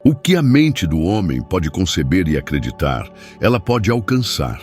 O que a mente do homem pode conceber e acreditar, ela pode alcançar.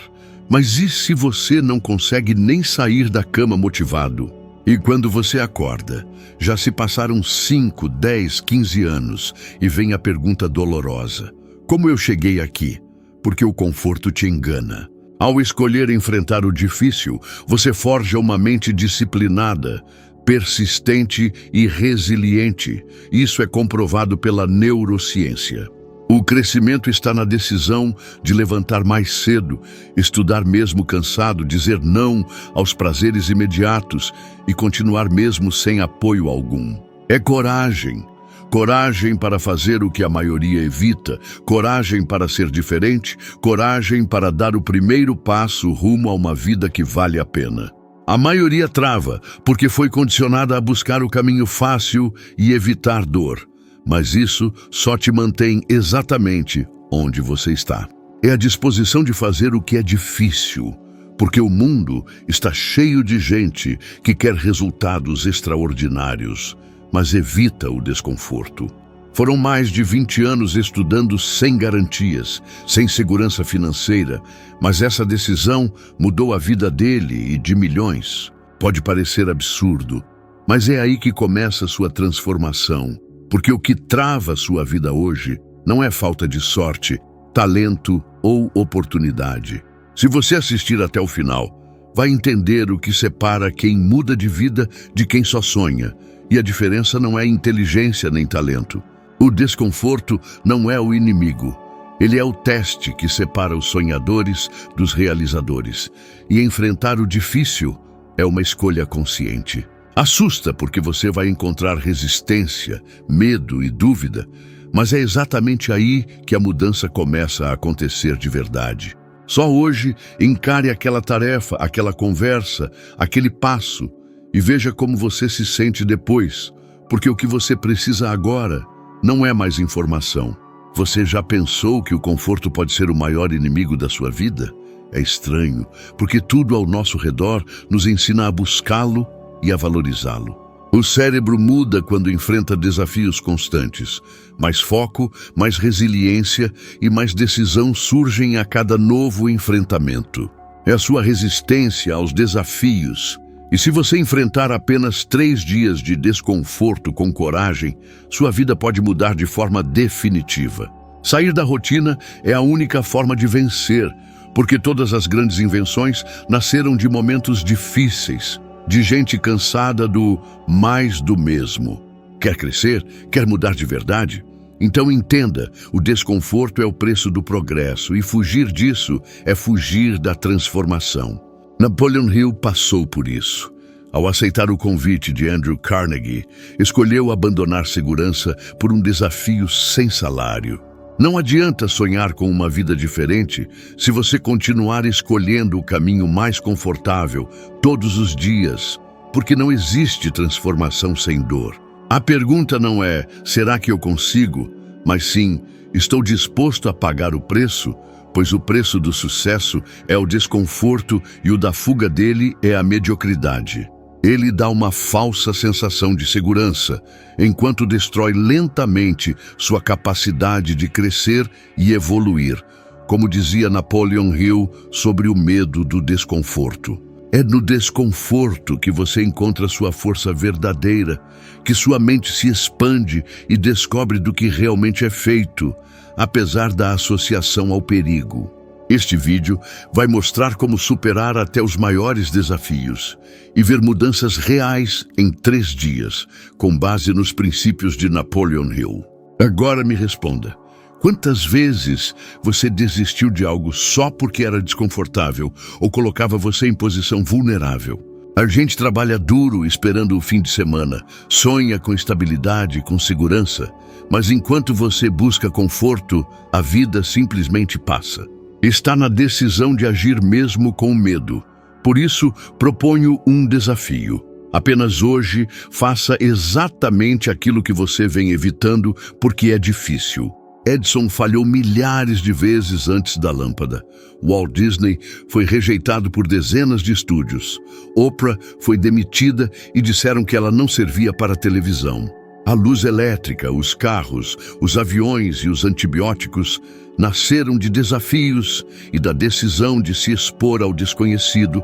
Mas e se você não consegue nem sair da cama motivado? E quando você acorda, já se passaram 5, 10, 15 anos e vem a pergunta dolorosa: como eu cheguei aqui? Porque o conforto te engana. Ao escolher enfrentar o difícil, você forja uma mente disciplinada, persistente e resiliente. Isso é comprovado pela neurociência. O crescimento está na decisão de levantar mais cedo, estudar mesmo cansado, dizer não aos prazeres imediatos e continuar mesmo sem apoio algum. É coragem. Coragem para fazer o que a maioria evita, coragem para ser diferente, coragem para dar o primeiro passo rumo a uma vida que vale a pena. A maioria trava porque foi condicionada a buscar o caminho fácil e evitar dor. Mas isso só te mantém exatamente onde você está. É a disposição de fazer o que é difícil, porque o mundo está cheio de gente que quer resultados extraordinários, mas evita o desconforto. Foram mais de 20 anos estudando sem garantias, sem segurança financeira, mas essa decisão mudou a vida dele e de milhões. Pode parecer absurdo, mas é aí que começa a sua transformação. Porque o que trava sua vida hoje não é falta de sorte, talento ou oportunidade. Se você assistir até o final, vai entender o que separa quem muda de vida de quem só sonha. E a diferença não é inteligência nem talento. O desconforto não é o inimigo. Ele é o teste que separa os sonhadores dos realizadores. E enfrentar o difícil é uma escolha consciente. Assusta porque você vai encontrar resistência, medo e dúvida, mas é exatamente aí que a mudança começa a acontecer de verdade. Só hoje encare aquela tarefa, aquela conversa, aquele passo e veja como você se sente depois, porque o que você precisa agora não é mais informação. Você já pensou que o conforto pode ser o maior inimigo da sua vida? É estranho, porque tudo ao nosso redor nos ensina a buscá-lo e a valorizá-lo. O cérebro muda quando enfrenta desafios constantes. Mais foco, mais resiliência e mais decisão surgem a cada novo enfrentamento. É a sua resistência aos desafios. E se você enfrentar apenas 3 dias de desconforto com coragem, sua vida pode mudar de forma definitiva. Sair da rotina é a única forma de vencer, porque todas as grandes invenções nasceram de momentos difíceis, de gente cansada do mais do mesmo. Quer crescer? Quer mudar de verdade? Então entenda, o desconforto é o preço do progresso e fugir disso é fugir da transformação. Napoleon Hill passou por isso. Ao aceitar o convite de Andrew Carnegie, escolheu abandonar segurança por um desafio sem salário. Não adianta sonhar com uma vida diferente se você continuar escolhendo o caminho mais confortável todos os dias, porque não existe transformação sem dor. A pergunta não é, será que eu consigo? Mas sim, estou disposto a pagar o preço? Pois o preço do sucesso é o desconforto e o da fuga dele é a mediocridade. Ele dá uma falsa sensação de segurança, enquanto destrói lentamente sua capacidade de crescer e evoluir, como dizia Napoleon Hill sobre o medo do desconforto. É no desconforto que você encontra sua força verdadeira, que sua mente se expande e descobre do que realmente é feito, apesar da associação ao perigo. Este vídeo vai mostrar como superar até os maiores desafios e ver mudanças reais em 3 dias, com base nos princípios de Napoleon Hill. Agora me responda, quantas vezes você desistiu de algo só porque era desconfortável ou colocava você em posição vulnerável? A gente trabalha duro esperando o fim de semana, sonha com estabilidade, com segurança, mas enquanto você busca conforto, a vida simplesmente passa. Está na decisão de agir mesmo com medo. Por isso, proponho um desafio. Apenas hoje, faça exatamente aquilo que você vem evitando porque é difícil. Edison falhou milhares de vezes antes da lâmpada. Walt Disney foi rejeitado por dezenas de estúdios. Oprah foi demitida e disseram que ela não servia para a televisão. A luz elétrica, os carros, os aviões e os antibióticos nasceram de desafios e da decisão de se expor ao desconhecido,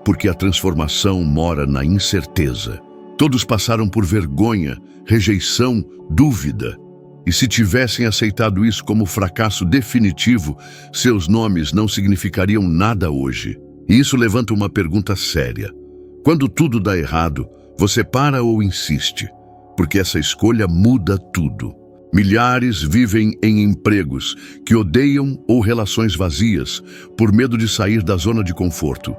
porque a transformação mora na incerteza. Todos passaram por vergonha, rejeição, dúvida. E se tivessem aceitado isso como fracasso definitivo, seus nomes não significariam nada hoje. E isso levanta uma pergunta séria. Quando tudo dá errado, você para ou insiste? Porque essa escolha muda tudo. Milhares vivem em empregos que odeiam ou relações vazias por medo de sair da zona de conforto.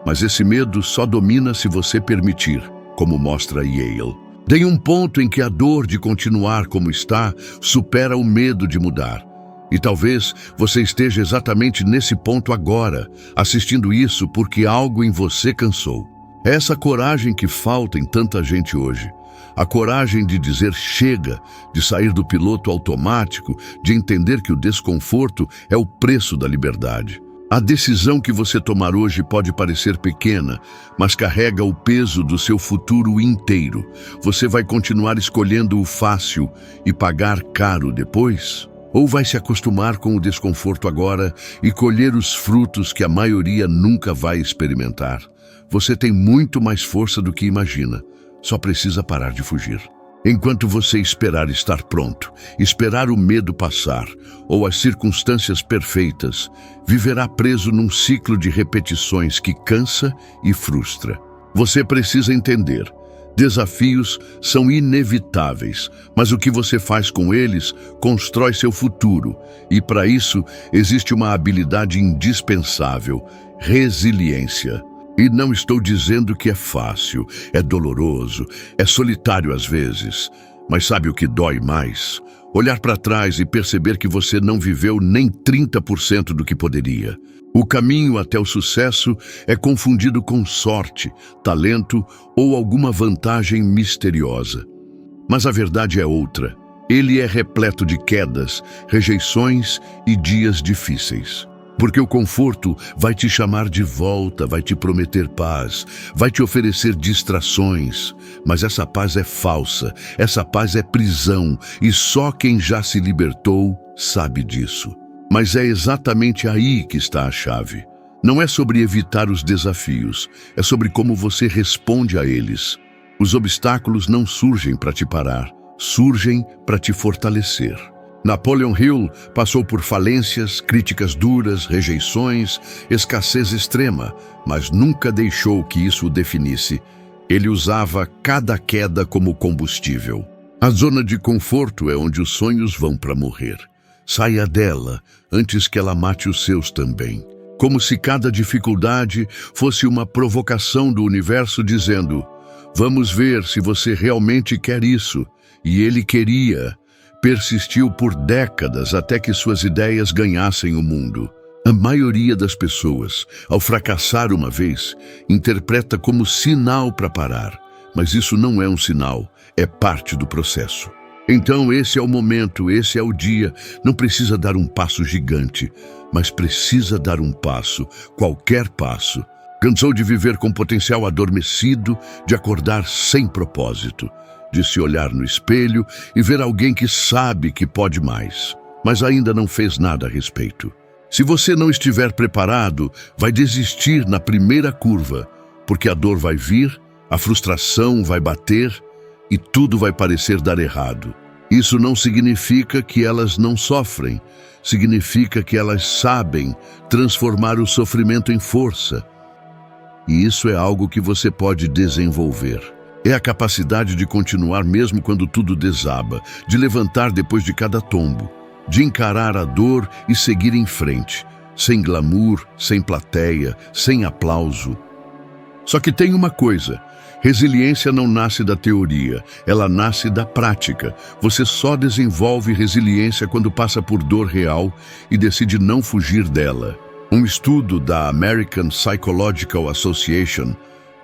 Mas esse medo só domina se você permitir, como mostra Yale. Tem um ponto em que a dor de continuar como está supera o medo de mudar. E talvez você esteja exatamente nesse ponto agora, assistindo isso porque algo em você cansou. É essa coragem que falta em tanta gente hoje. A coragem de dizer chega, de sair do piloto automático, de entender que o desconforto é o preço da liberdade. A decisão que você tomar hoje pode parecer pequena, mas carrega o peso do seu futuro inteiro. Você vai continuar escolhendo o fácil e pagar caro depois? Ou vai se acostumar com o desconforto agora e colher os frutos que a maioria nunca vai experimentar? Você tem muito mais força do que imagina. Só precisa parar de fugir. Enquanto você esperar estar pronto, esperar o medo passar ou as circunstâncias perfeitas, viverá preso num ciclo de repetições que cansa e frustra. Você precisa entender, desafios são inevitáveis, mas o que você faz com eles constrói seu futuro, e para isso existe uma habilidade indispensável: resiliência. E não estou dizendo que é fácil, é doloroso, é solitário às vezes. Mas sabe o que dói mais? Olhar para trás e perceber que você não viveu nem 30% do que poderia. O caminho até o sucesso é confundido com sorte, talento ou alguma vantagem misteriosa. Mas a verdade é outra. Ele é repleto de quedas, rejeições e dias difíceis. Porque o conforto vai te chamar de volta, vai te prometer paz, vai te oferecer distrações. Mas essa paz é falsa, essa paz é prisão, e só quem já se libertou sabe disso. Mas é exatamente aí que está a chave. Não é sobre evitar os desafios, é sobre como você responde a eles. Os obstáculos não surgem para te parar, surgem para te fortalecer. Napoleon Hill passou por falências, críticas duras, rejeições, escassez extrema, mas nunca deixou que isso o definisse. Ele usava cada queda como combustível. A zona de conforto é onde os sonhos vão para morrer. Saia dela antes que ela mate os seus também. Como se cada dificuldade fosse uma provocação do universo dizendo: vamos ver se você realmente quer isso. E ele queria. Persistiu por décadas até que suas ideias ganhassem o mundo. A maioria das pessoas, ao fracassar uma vez, interpreta como sinal para parar. Mas isso não é um sinal, é parte do processo. Então esse é o momento, esse é o dia. Não precisa dar um passo gigante, mas precisa dar um passo, qualquer passo. Cansou de viver com potencial adormecido, de acordar sem propósito, de se olhar no espelho e ver alguém que sabe que pode mais, mas ainda não fez nada a respeito. Se você não estiver preparado, vai desistir na primeira curva, porque a dor vai vir, a frustração vai bater e tudo vai parecer dar errado. Isso não significa que elas não sofrem, significa que elas sabem transformar o sofrimento em força. E isso é algo que você pode desenvolver. É a capacidade de continuar mesmo quando tudo desaba, de levantar depois de cada tombo, de encarar a dor e seguir em frente, sem glamour, sem plateia, sem aplauso. Só que tem uma coisa: resiliência não nasce da teoria, ela nasce da prática. Você só desenvolve resiliência quando passa por dor real e decide não fugir dela. Um estudo da American Psychological Association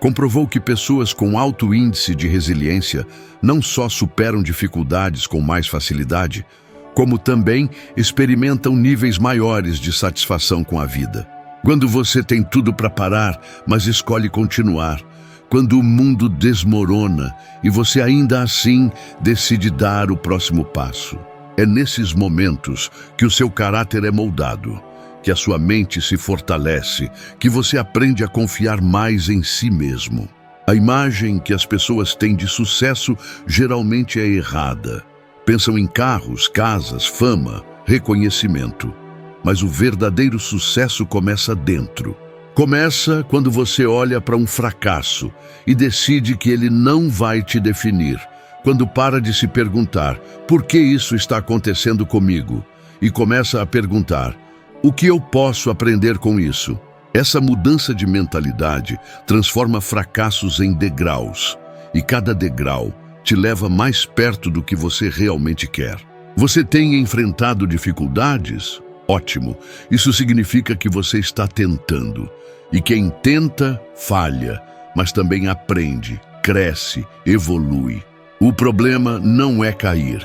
comprovou que pessoas com alto índice de resiliência não só superam dificuldades com mais facilidade, como também experimentam níveis maiores de satisfação com a vida. Quando você tem tudo para parar, mas escolhe continuar, quando o mundo desmorona e você ainda assim decide dar o próximo passo. É nesses momentos que o seu caráter é moldado, que a sua mente se fortalece, que você aprende a confiar mais em si mesmo. A imagem que as pessoas têm de sucesso geralmente é errada. Pensam em carros, casas, fama, reconhecimento. Mas o verdadeiro sucesso começa dentro. Começa quando você olha para um fracasso e decide que ele não vai te definir. Quando para de se perguntar, por que isso está acontecendo comigo? E começa a perguntar, o que eu posso aprender com isso? Essa mudança de mentalidade transforma fracassos em degraus. E cada degrau te leva mais perto do que você realmente quer. Você tem enfrentado dificuldades? Ótimo, isso significa que você está tentando. E quem tenta, falha, mas também aprende, cresce, evolui. O problema não é cair.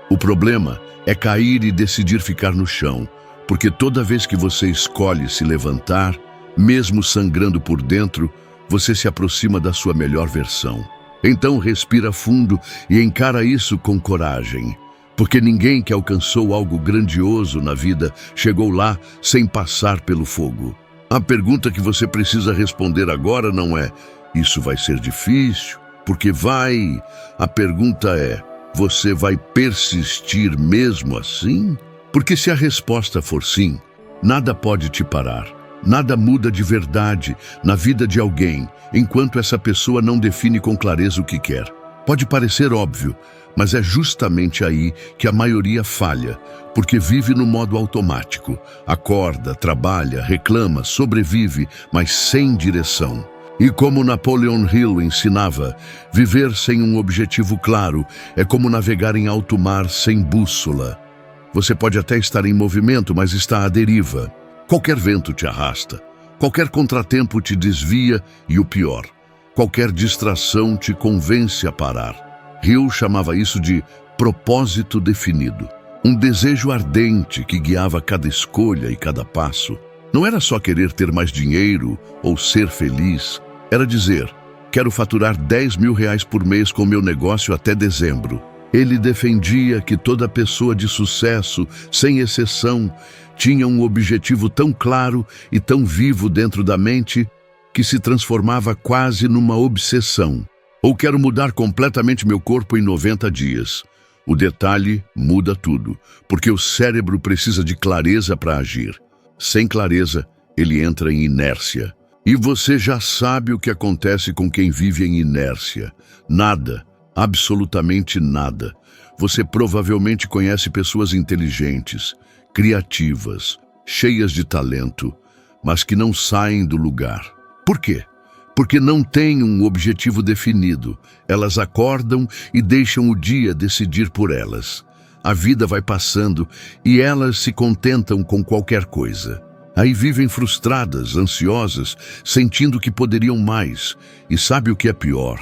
O problema é cair e decidir ficar no chão, porque toda vez que você escolhe se levantar, mesmo sangrando por dentro, você se aproxima da sua melhor versão. Então respira fundo e encara isso com coragem. Porque ninguém que alcançou algo grandioso na vida chegou lá sem passar pelo fogo. A pergunta que você precisa responder agora não é, isso vai ser difícil, porque vai. A pergunta é, você vai persistir mesmo assim? Porque se a resposta for sim, nada pode te parar. Nada muda de verdade na vida de alguém enquanto essa pessoa não define com clareza o que quer. Pode parecer óbvio, mas é justamente aí que a maioria falha, porque vive no modo automático. Acorda, trabalha, reclama, sobrevive, mas sem direção. E como Napoleon Hill ensinava, viver sem um objetivo claro é como navegar em alto mar sem bússola. Você pode até estar em movimento, mas está à deriva. Qualquer vento te arrasta, qualquer contratempo te desvia e o pior, qualquer distração te convence a parar. Hill chamava isso de propósito definido. Um desejo ardente que guiava cada escolha e cada passo. Não era só querer ter mais dinheiro ou ser feliz. Era dizer, quero faturar R$10.000 por mês com meu negócio até dezembro. Ele defendia que toda pessoa de sucesso, sem exceção, tinha um objetivo tão claro e tão vivo dentro da mente que se transformava quase numa obsessão. Ou quero mudar completamente meu corpo em 90 dias. O detalhe muda tudo, porque o cérebro precisa de clareza para agir. Sem clareza, ele entra em inércia. E você já sabe o que acontece com quem vive em inércia. Nada, absolutamente nada. Você provavelmente conhece pessoas inteligentes, criativas, cheias de talento, mas que não saem do lugar. Por quê? Porque não têm um objetivo definido. Elas acordam e deixam o dia decidir por elas. A vida vai passando e elas se contentam com qualquer coisa. Aí vivem frustradas, ansiosas, sentindo que poderiam mais. E sabe o que é pior?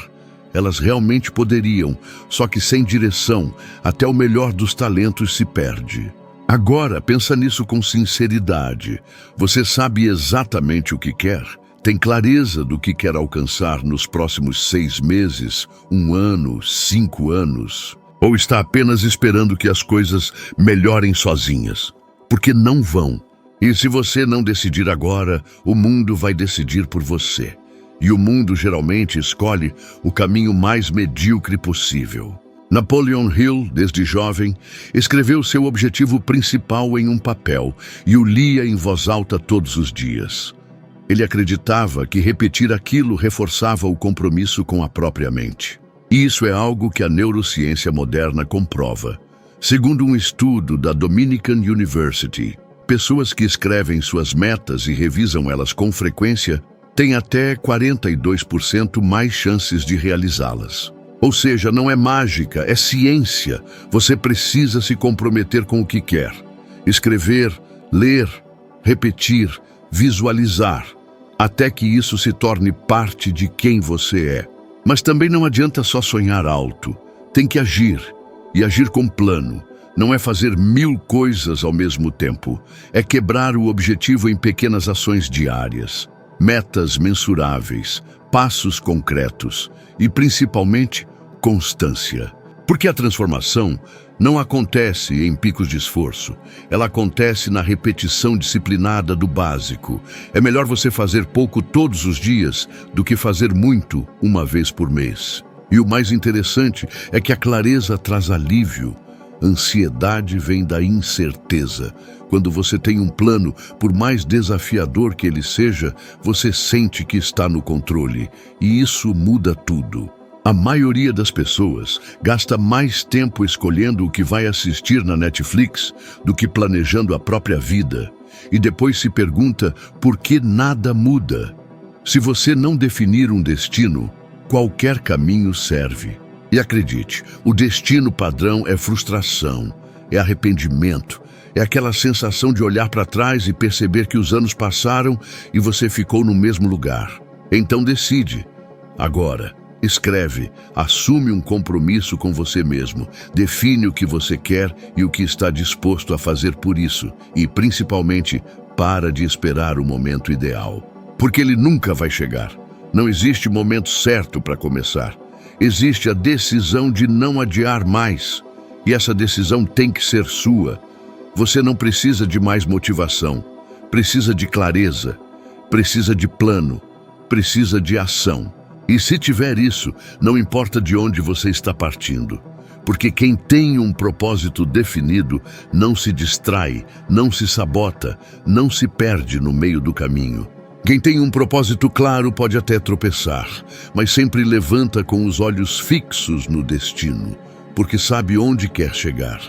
Elas realmente poderiam, só que sem direção, até o melhor dos talentos se perde. Agora, pensa nisso com sinceridade. Você sabe exatamente o que quer? Tem clareza do que quer alcançar nos próximos 6 meses, 1 ano, 5 anos? Ou está apenas esperando que as coisas melhorem sozinhas? Porque não vão. E se você não decidir agora, o mundo vai decidir por você. E o mundo geralmente escolhe o caminho mais medíocre possível. Napoleon Hill, desde jovem, escreveu seu objetivo principal em um papel e o lia em voz alta todos os dias. Ele acreditava que repetir aquilo reforçava o compromisso com a própria mente. E isso é algo que a neurociência moderna comprova. Segundo um estudo da Dominican University, pessoas que escrevem suas metas e revisam elas com frequência têm até 42% mais chances de realizá-las. Ou seja, não é mágica, é ciência. Você precisa se comprometer com o que quer. Escrever, ler, repetir, visualizar, até que isso se torne parte de quem você é. Mas também não adianta só sonhar alto. Tem que agir, e agir com plano. Não é fazer 1000 coisas ao mesmo tempo. É quebrar o objetivo em pequenas ações diárias. Metas mensuráveis, passos concretos e, principalmente, constância. Porque a transformação não acontece em picos de esforço, ela acontece na repetição disciplinada do básico. É melhor você fazer pouco todos os dias do que fazer muito uma vez por mês. E o mais interessante é que a clareza traz alívio. Ansiedade vem da incerteza. Quando você tem um plano, por mais desafiador que ele seja, você sente que está no controle, e isso muda tudo. A maioria das pessoas gasta mais tempo escolhendo o que vai assistir na Netflix do que planejando a própria vida. E depois se pergunta por que nada muda. Se você não definir um destino, qualquer caminho serve. E acredite, o destino padrão é frustração, é arrependimento, é aquela sensação de olhar para trás e perceber que os anos passaram e você ficou no mesmo lugar. Então decide. Agora. Escreve, assume um compromisso com você mesmo, define o que você quer e o que está disposto a fazer por isso e, principalmente, para de esperar o momento ideal. Porque ele nunca vai chegar. Não existe momento certo para começar. Existe a decisão de não adiar mais. E essa decisão tem que ser sua. Você não precisa de mais motivação. Precisa de clareza. Precisa de plano. Precisa de ação. E se tiver isso, não importa de onde você está partindo. Porque quem tem um propósito definido não se distrai, não se sabota, não se perde no meio do caminho. Quem tem um propósito claro pode até tropeçar, mas sempre levanta com os olhos fixos no destino, porque sabe onde quer chegar.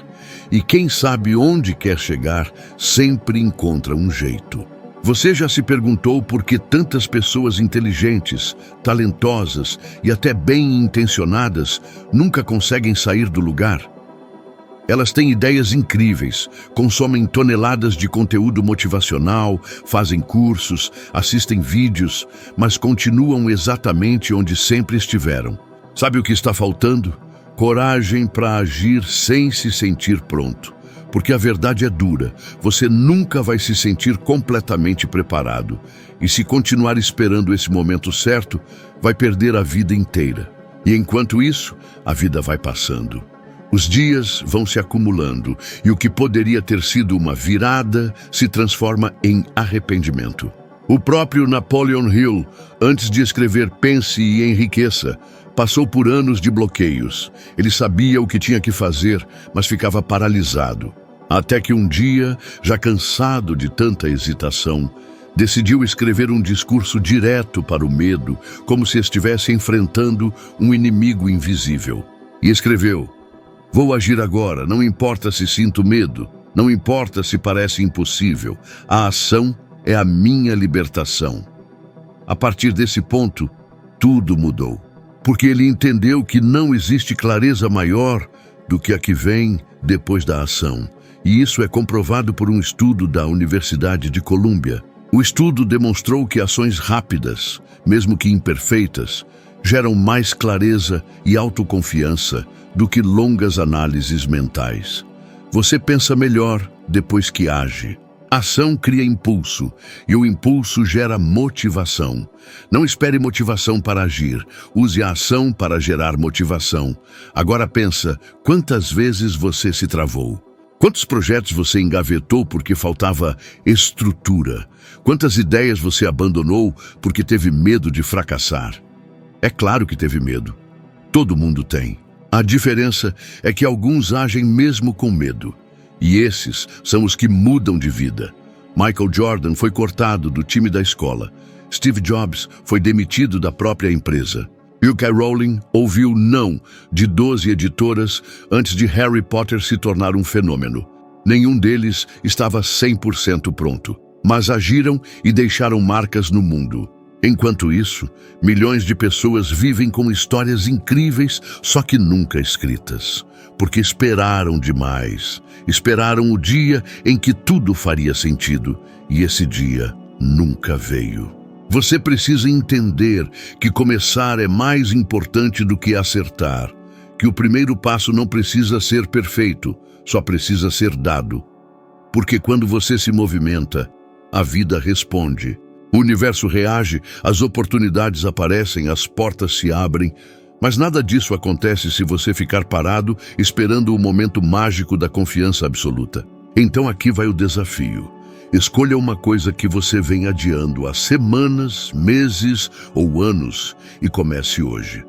E quem sabe onde quer chegar sempre encontra um jeito. Você já se perguntou por que tantas pessoas inteligentes, talentosas e até bem intencionadas nunca conseguem sair do lugar? Elas têm ideias incríveis, consomem toneladas de conteúdo motivacional, fazem cursos, assistem vídeos, mas continuam exatamente onde sempre estiveram. Sabe o que está faltando? Coragem para agir sem se sentir pronto. Porque a verdade é dura, você nunca vai se sentir completamente preparado. E se continuar esperando esse momento certo, vai perder a vida inteira. E enquanto isso, a vida vai passando. Os dias vão se acumulando e o que poderia ter sido uma virada se transforma em arrependimento. O próprio Napoleon Hill, antes de escrever Pense e Enriqueça, passou por anos de bloqueios. Ele sabia o que tinha que fazer, mas ficava paralisado. Até que um dia, já cansado de tanta hesitação, decidiu escrever um discurso direto para o medo, como se estivesse enfrentando um inimigo invisível. E escreveu: "Vou agir agora, não importa se sinto medo, não importa se parece impossível. A ação é a minha libertação." A partir desse ponto, tudo mudou. Porque ele entendeu que não existe clareza maior do que a que vem depois da ação. E isso é comprovado por um estudo da Universidade de Colômbia. O estudo demonstrou que ações rápidas, mesmo que imperfeitas, geram mais clareza e autoconfiança do que longas análises mentais. Você pensa melhor depois que age. Ação cria impulso, e o impulso gera motivação. Não espere motivação para agir, use a ação para gerar motivação. Agora pensa, quantas vezes você se travou? Quantos projetos você engavetou porque faltava estrutura? Quantas ideias você abandonou porque teve medo de fracassar? É claro que teve medo. Todo mundo tem. A diferença é que alguns agem mesmo com medo. E esses são os que mudam de vida. Michael Jordan foi cortado do time da escola. Steve Jobs foi demitido da própria empresa. J.K. Rowling ouviu não de 12 editoras antes de Harry Potter se tornar um fenômeno. Nenhum deles estava 100% pronto, mas agiram e deixaram marcas no mundo. Enquanto isso, milhões de pessoas vivem com histórias incríveis, só que nunca escritas. Porque esperaram demais. Esperaram o dia em que tudo faria sentido, e esse dia nunca veio. Você precisa entender que começar é mais importante do que acertar, que o primeiro passo não precisa ser perfeito, só precisa ser dado. Porque quando você se movimenta, a vida responde. O universo reage, as oportunidades aparecem, as portas se abrem, mas nada disso acontece se você ficar parado esperando o momento mágico da confiança absoluta. Então aqui vai o desafio. Escolha uma coisa que você vem adiando há semanas, meses ou anos e comece hoje.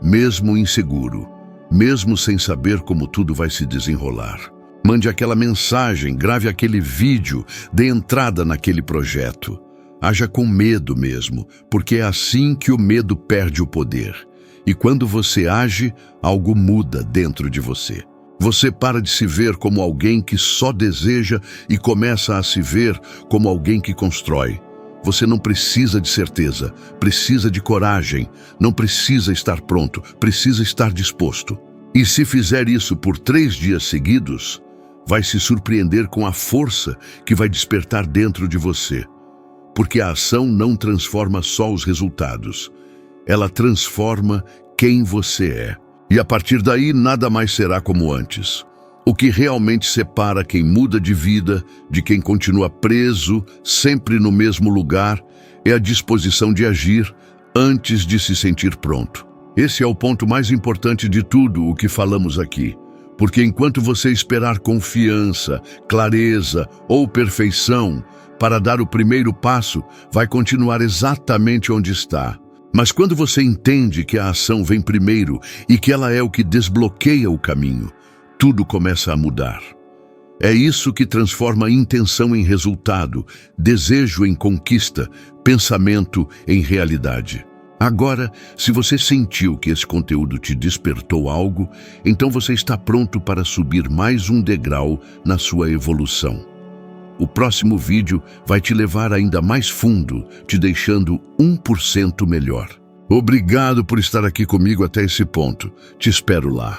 Mesmo inseguro, mesmo sem saber como tudo vai se desenrolar. Mande aquela mensagem, grave aquele vídeo, dê entrada naquele projeto. Haja com medo mesmo, porque é assim que o medo perde o poder. E quando você age, algo muda dentro de você. Você para de se ver como alguém que só deseja e começa a se ver como alguém que constrói. Você não precisa de certeza, precisa de coragem, não precisa estar pronto, precisa estar disposto. E se fizer isso por 3 dias seguidos, vai se surpreender com a força que vai despertar dentro de você. Porque a ação não transforma só os resultados, ela transforma quem você é. E a partir daí, nada mais será como antes. O que realmente separa quem muda de vida de quem continua preso, sempre no mesmo lugar, é a disposição de agir antes de se sentir pronto. Esse é o ponto mais importante de tudo o que falamos aqui. Porque enquanto você esperar confiança, clareza ou perfeição para dar o primeiro passo, vai continuar exatamente onde está. Mas quando você entende que a ação vem primeiro e que ela é o que desbloqueia o caminho, tudo começa a mudar. É isso que transforma intenção em resultado, desejo em conquista, pensamento em realidade. Agora, se você sentiu que esse conteúdo te despertou algo, então você está pronto para subir mais um degrau na sua evolução. O próximo vídeo vai te levar ainda mais fundo, te deixando 1% melhor. Obrigado por estar aqui comigo até esse ponto. Te espero lá.